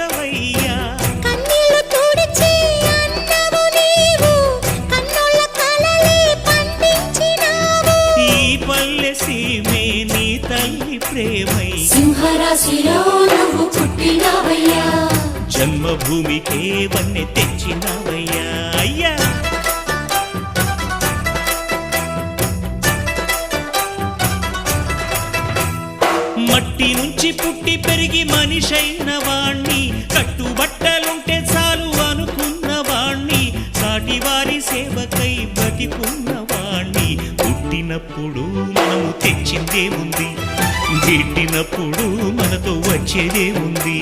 తెచ్చావయ్యా. కన్నీళ్లు తుడిచి అన్నము నీవు, కన్నుల కలలే పండించినావు. ఈ పల్లె సీమే నీ తల్లి ప్రేమై సింహరాశిలో నువ్వు పుట్టినవయ్యా. జన్మభూమికే వన్నె తెచ్చినవయ్యా. అయ్యా మట్టి నుంచి పుట్టి పెరిగి మనిషైన వాణ్ణి, కట్టుబట్టలుంటే చాలు అనుకున్న వాణ్ణి, సాటివారి సేవకై బ్రతికున్న వాణ్ణి. పుట్టినప్పుడు మనము తెచ్చిందేముంది, గిట్టినప్పుడు మనతో వచ్చేదేముంది.